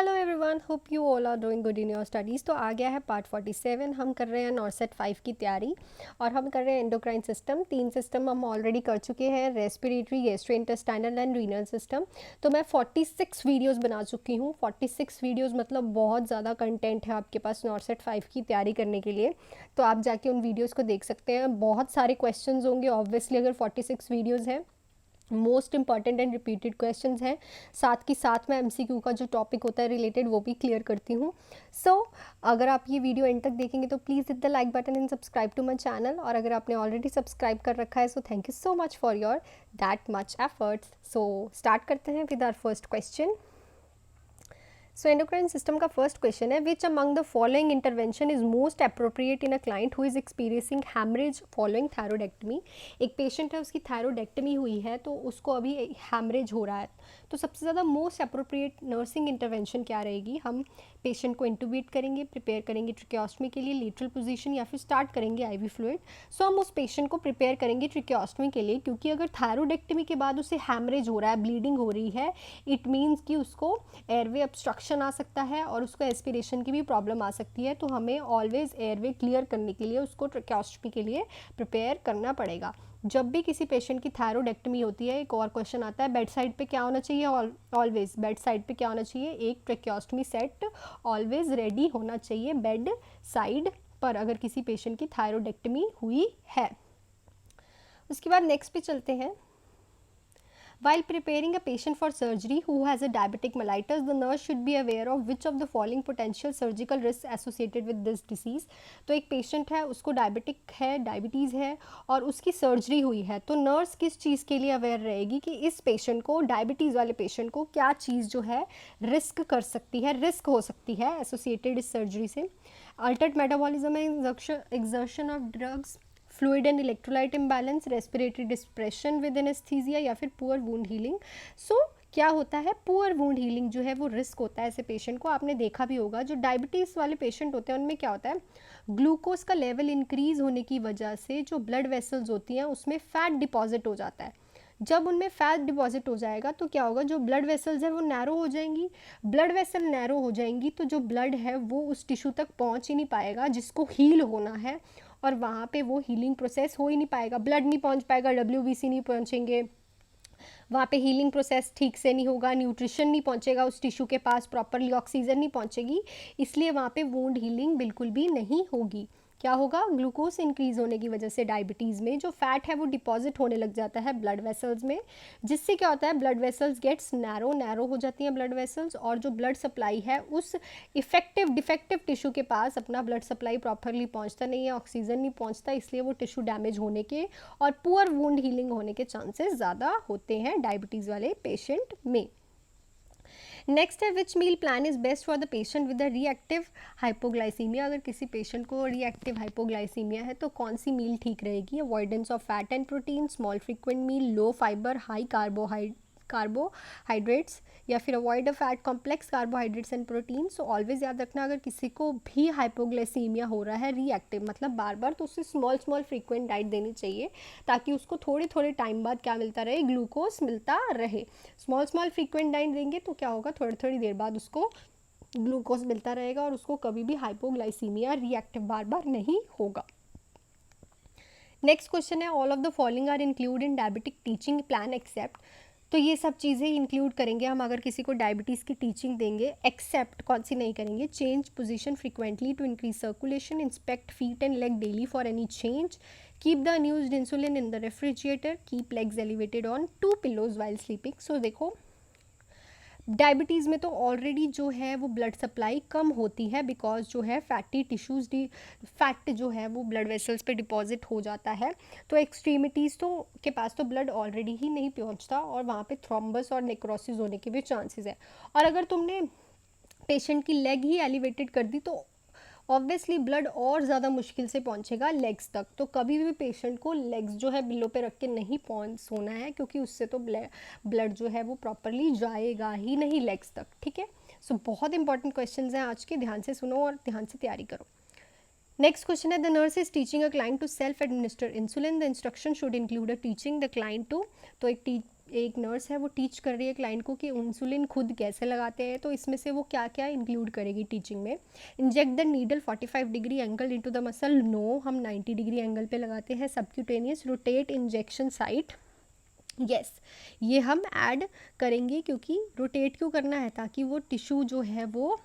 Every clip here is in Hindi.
Hello everyone, hope you all are doing good in your studies. तो आ गया है पार्ट 47। हम कर रहे हैं नॉर्सेट 5 की तैयारी और हम कर रहे हैं एंडोक्राइन सिस्टम। 3 सिस्टम हम ऑलरेडी कर चुके हैं, respiratory, gastrointestinal and renal system. तो मैं 46 वीडियोस बना चुकी हूँ। 46 वीडियोस मतलब बहुत ज़्यादा कंटेंट है आपके पास नॉर्सेट 5 की तैयारी करने के लिए। तो आप जाके उन वीडियोज़ को देख सकते हैं। बहुत सारे क्वेश्चन होंगे ऑब्वियसली, अगर 46 वीडियोज़ हैं। Most important and repeated questions हैं। साथ में एमसीक्यू का जो टॉपिक होता है रिलेटेड वो भी क्लियर करती हूँ। सो अगर आप ये वीडियो एंड तक देखेंगे तो please hit the like button and subscribe to my channel. और अगर आपने ऑलरेडी सब्सक्राइब कर रखा है so thank you so much for your that much efforts. So start करते हैं with our first question. So endocrine system का फर्स्ट क्वेश्चन है, which among the following intervention is most appropriate in a client who is experiencing haemorrhage following thyroidectomy. एक पेशेंट है, उसकी थायरोडेक्टमी हुई है तो उसको अभी हैमरेज हो रहा है। तो सबसे ज़्यादा मोस्ट अप्रोप्रिएट नर्सिंग इंटरवेंशन क्या रहेगी? हम पेशेंट को इंटूबेट करेंगे, प्रिपेयर करेंगे ट्रिक्योस्टमी के लिए लेटरल पोजीशन, या फिर स्टार्ट करेंगे आईवी फ्लूइड। सो हम उस पेशेंट को प्रिपेयर करेंगे ट्रिक्योस्टमी के लिए, क्योंकि अगर थायरोडेक्टमी के बाद उसे हैमरेज हो रहा है, ब्लीडिंग हो रही है, इट मीन्स कि उसको एयरवे ऑब्स्ट्रक्शन आ सकता है और उसको एस्पिरेशन की भी प्रॉब्लम आ सकती है। तो हमें ऑलवेज एयरवे क्लियर करने के लिए उसको ट्रिक्योस्टमी के लिए प्रिपेयर करना पड़ेगा। जब भी किसी पेशेंट की थायरोडेक्टमी होती है, एक और क्वेश्चन आता है, बेड साइड पे क्या होना चाहिए? ऑलवेज बेड साइड पे क्या होना चाहिए? एक ट्रेक्योस्टमी सेट ऑलवेज रेडी होना चाहिए बेड साइड पर, अगर किसी पेशेंट की थायरोडेक्टमी हुई है। उसके बाद नेक्स्ट पे चलते हैं। While preparing a patient for surgery who has a diabetic mellitus, the nurse should be aware of which of the following potential surgical risks associated with this disease. तो एक पेशेंट है, उसको डायबिटिक है, डायबिटीज़ है और उसकी सर्जरी हुई है, तो नर्स किस चीज़ के लिए अवेयर रहेगी कि इस पेशेंट को, डायबिटीज़ वाले पेशेंट को क्या चीज़ जो है रिस्क कर सकती है, रिस्क हो सकती है एसोसिएटेड इस सर्जरी से। Altered metabolism and exertion of drugs, fluid and electrolyte imbalance, respiratory depression with anaesthesia, या फिर पुअर वुंड हीलिंग। सो क्या होता है? पुअर वुंड हीलिंग जो है वो रिस्क होता है ऐसे पेशेंट को। आपने देखा भी होगा जो डायबिटीज़ वाले पेशेंट होते हैं उनमें क्या होता है, ग्लूकोज का लेवल इंक्रीज होने की वजह से जो ब्लड वेसल्स होती हैं उसमें फैट डिपॉजिट हो जाता है। जब उनमें फैट डिपॉजिट हो जाएगा तो क्या होगा, जो ब्लड वेसल्स है वो नैरो हो जाएंगी। ब्लड वेसल नैरो हो जाएंगी तो जो ब्लड है वो उस टिश्यू तक पहुंच ही नहीं पाएगा जिसको हील होना है, और वहाँ पे वो हीलिंग प्रोसेस हो ही नहीं पाएगा। ब्लड नहीं पहुँच पाएगा, WBC नहीं पहुँचेंगे, वहाँ पे हीलिंग प्रोसेस ठीक से नहीं होगा, न्यूट्रिशन नहीं पहुँचेगा उस टिश्यू के पास, प्रॉपरली ऑक्सीजन नहीं पहुँचेगी, इसलिए वहाँ पे वुंड हीलिंग बिल्कुल भी नहीं होगी। क्या होगा? ग्लूकोज इंक्रीज होने की वजह से डायबिटीज़ में जो फैट है वो डिपॉजिट होने लग जाता है ब्लड वेसल्स में, जिससे क्या होता है, ब्लड वेसल्स गेट्स नैरो हो जाती हैं ब्लड वेसल्स, और जो ब्लड सप्लाई है उस डिफेक्टिव टिश्यू के पास अपना ब्लड सप्लाई प्रॉपरली पहुंचता नहीं है, ऑक्सीजन नहीं पहुंचता, इसलिए वो टिश्यू डैमेज होने के और पुअर वुंड हीलिंग होने के चांसेस ज़्यादा होते हैं डायबिटीज़ वाले पेशेंट में। नेक्स्ट है, which meal plan is best for the patient with the reactive hypoglycaemia. अगर किसी पेशेंट को रिएक्टिव हाइपोग्लाइसीमिया है तो कौन सी मील ठीक रहेगी? Avoidance of fat and protein, small frequent meal, low fibre high carbohydrates, या फिर avoid a fat complex carbohydrates and protein. So always याद रखना, अगर किसी को भी हाइपोग्लाइसीमिया हो रहा है रिएक्टिव मतलब बार बार, तो उसे स्मॉल फ्रीक्वेंट डाइट देनी चाहिए ताकि उसको थोड़े टाइम बाद क्या मिलता रहे, ग्लूकोज मिलता रहे। स्मॉल फ्रीक्वेंट डाइट देंगे तो क्या होगा, थोड़ी देर बाद उसको ग्लूकोज मिलता रहेगा और उसको कभी भी हाइपोग्लाइसीमिया रिएक्टिव बार बार नहीं होगा। नेक्स्ट क्वेश्चन है, all of the following are include in diabetic teaching plan except. तो ये सब चीज़ें इंक्लूड करेंगे हम अगर किसी को डायबिटीज़ की टीचिंग देंगे, एक्सेप्ट कौन सी नहीं करेंगे? Change position frequently to increase circulation, inspect feet and leg daily for any change, keep the unused insulin in the refrigerator, keep legs elevated on 2 pillows while sleeping. So देखो, डायबिटीज़ में तो ऑलरेडी जो है वो ब्लड सप्लाई कम होती है, बिकॉज जो है फैटी टिश्यूज़ फैट जो है वो ब्लड वेसल्स पे डिपॉजिट हो जाता है, तो एक्सट्रीमिटीज़ तो के पास तो ब्लड ऑलरेडी ही नहीं पहुंचता और वहाँ पे थ्रोम्बस और नेक्रोसिस होने के भी चांसेस है। और अगर तुमने पेशेंट की लेग ही एलिवेटेड कर दी तो ऑब्वियसली ब्लड और ज़्यादा मुश्किल से पहुंचेगा लेग्स तक। तो कभी भी पेशेंट को लेग्स जो है बिलो पे रख के नहीं पहुंच सोना है, क्योंकि उससे तो ब्लड जो है वो प्रॉपरली जाएगा ही नहीं लेग्स तक। ठीक है, सो बहुत इंपॉर्टेंट क्वेश्चंस हैं आज के, ध्यान से सुनो और ध्यान से तैयारी करो। नेक्स्ट क्वेश्चन है, the nurse is teaching a client to self administer insulin, the instruction should include a teaching the client to. तो एक एक नर्स है वो टीच कर रही है क्लाइंट को कि इंसुलिन खुद कैसे लगाते हैं, तो इसमें से वो क्या क्या इंक्लूड करेगी टीचिंग में। Inject the needle 45 degree angle into the muscle, no, हम 90 डिग्री एंगल पे लगाते हैं। Subcutaneous rotate injection site, yes ये हम ऐड करेंगे, क्योंकि रोटेट क्यों करना है, ताकि वो टिश्यू जो है वो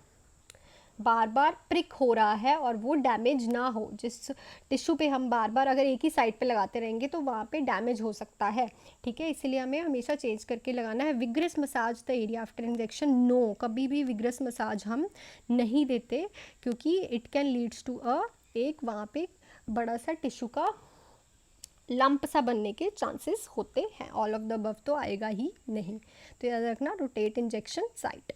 बार बार प्रिक हो रहा है और वो डैमेज ना हो। जिस टिश्यू पे हम बार बार अगर एक ही साइड पे लगाते रहेंगे तो वहाँ पे डैमेज हो सकता है, ठीक है, इसीलिए हमें हमेशा चेंज करके लगाना है। Vigorous massage the area after injection, no, कभी भी विग्रस मसाज हम नहीं देते, क्योंकि इट कैन लीड्स टू एक वहाँ पे बड़ा सा टिश्यू का लंप सा बनने के चांसेस होते हैं। ऑल ऑफ द अबव तो आएगा ही नहीं, तो याद रखना rotate injection site.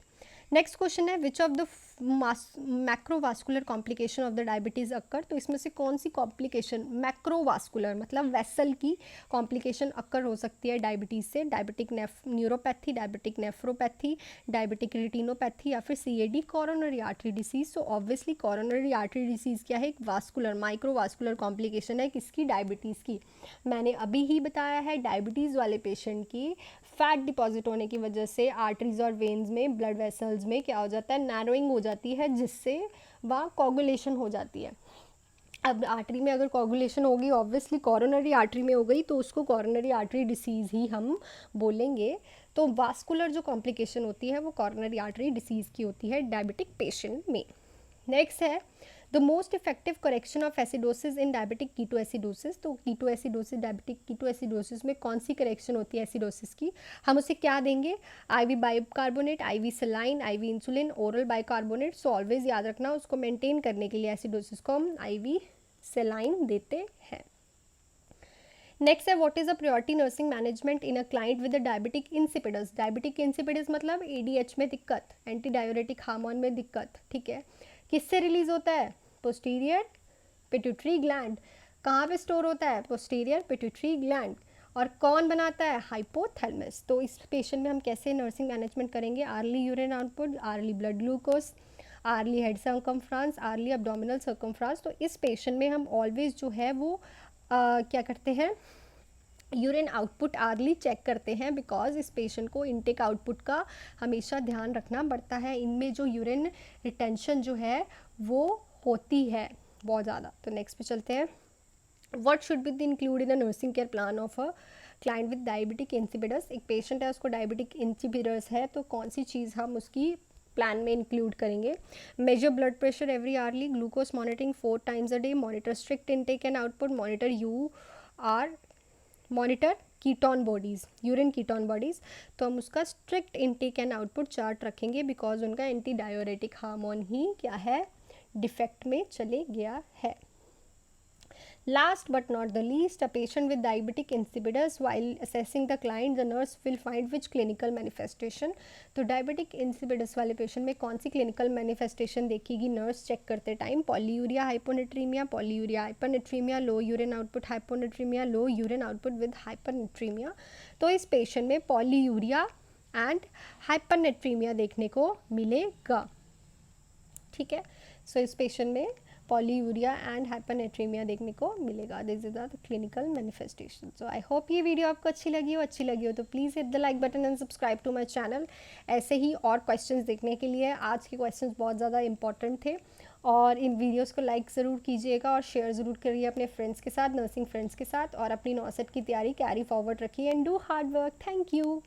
Next question है which of the macrovascular complication of the diabetes occur, तो इसमें से कौन सी कॉम्प्लिकेशन, मैक्रोवास्कुलर मतलब वेसल की कॉम्प्लिकेशन अक्कर हो सकती है डायबिटीज़ से। Diabetic neuropathy, diabetic nephropathy, diabetic retinopathy या फिर सीएडी, कॉरोनरी आर्टरी डिसीज। तो ऑब्वियसली कॉरोनरी आर्टरी डिसीज़ क्या है, एक वास्कुलर माइक्रोवास्कुलर कॉम्प्लिकेशन है किसकी, डायबिटीज़ की। मैंने अभी ही बताया है डायबिटीज़ वाले पेशेंट की फैट डिपॉजिट होने की वजह से आर्टरीज और वेन्स में, ब्लड वेसल्स में क्या हो जाता है, नैरोइंग हो जाती है, जिससे वहाँ कोगुलेशन हो जाती है। अब आर्टरी में अगर कोगुलेशन होगी, ऑब्वियसली कॉरोनरी आर्टरी में हो गई, तो उसको कॉरोनरी आर्टरी डिसीज़ ही हम बोलेंगे। तो वास्कुलर जो कॉम्प्लिकेशन होती है वो कॉरोनरी आर्टरी डिसीज़ की होती है डायबिटिक पेशेंट में। नेक्स्ट है the most effective correction of acidosis in diabetic ketoacidosis, तो कीटोएसिडोसिस, डायबिटिक कीटोएसिडोसिस में कौन सी करेक्शन होती है एसिडोसिस की, हम उसे क्या देंगे, IV bicarbonate, IV saline, IV insulin, oral bicarbonate. So always याद रखना उसको मेंटेन करने के लिए एसिडोसिस को हम आईवी सलाइन देते हैं। नेक्स्ट है what is a priority nursing management in a client with diabetic insipidus. Diabetic insipidus मतलब एडीएच में दिक्कत, एंटी डायरेटिक हार्मोन में दिक्कत, ठीक है, किससे रिलीज होता है, पोस्टीरियर पिट्यूटरी ग्लैंड। कहाँ पे स्टोर होता है, पोस्टीरियर पिट्यूटरी ग्लैंड, और कौन बनाता है, हाइपोथैलेमस। तो इस पेशेंट में हम कैसे नर्सिंग मैनेजमेंट करेंगे, early urine output, early blood glucose, early head circumference, early abdominal circumference. तो इस पेशेंट में हम ऑलवेज जो है वो क्या करते हैं, यूरिन आउटपुट आर्ली चेक करते हैं, बिकॉज इस पेशेंट को इनटेक आउटपुट का हमेशा ध्यान रखना पड़ता है। इनमें जो यूरिन रिटेंशन जो है वो होती है बहुत ज़्यादा। तो नेक्स्ट पे चलते हैं, what should be include in a nursing care plan of a client with diabetic insipidus. एक पेशेंट है उसको डायबिटिक इंसिपिडस है, तो कौन सी चीज़ हम उसकी प्लान में इंक्लूड करेंगे, measure blood pressure every hourly, glucose monitoring 4 times a day, monitor strict intake and output, monitor ketone bodies, urine ketone bodies. तो हम उसका strict intake and output chart रखेंगे, बिकॉज उनका एंटी डायोरेटिक हार्मोन ही क्या है, डिफेक्ट में चले गया है। Last but not the least, a patient with diabetic insipidus, while assessing the client, the nurse will find which clinical manifestation। तो diabetic insipidus वाले patient में कौन सी clinical manifestation देखेगी नर्स चेक करते time, polyuria hyponatremia, polyuria hypernatremia, low urine output hyponatremia, low urine output with hypernatremia. तो इस पेशेंट में पॉलीयूरिया एंड हाइपरनेट्रीमिया देखने को मिलेगा, ठीक है। सो इस पेशेंट में पॉलीयूरिया एंड हाइपरनेट्रीमिया देखने को मिलेगा। This is the clinical manifestation. So I hope ये वीडियो आपको अच्छी लगी हो तो please hit the like button and subscribe to my channel. ऐसे ही और क्वेश्चंस देखने के लिए, आज के क्वेश्चंस बहुत ज़्यादा इंपॉर्टेंट थे, और इन वीडियोस को लाइक ज़रूर कीजिएगा और शेयर ज़रूर करिए अपने फ्रेंड्स के साथ, नर्सिंग फ्रेंड्स के साथ, और अपनी नॉसेट की तैयारी कैरी फॉरवर्ड रखिए and do hard work. Thank you.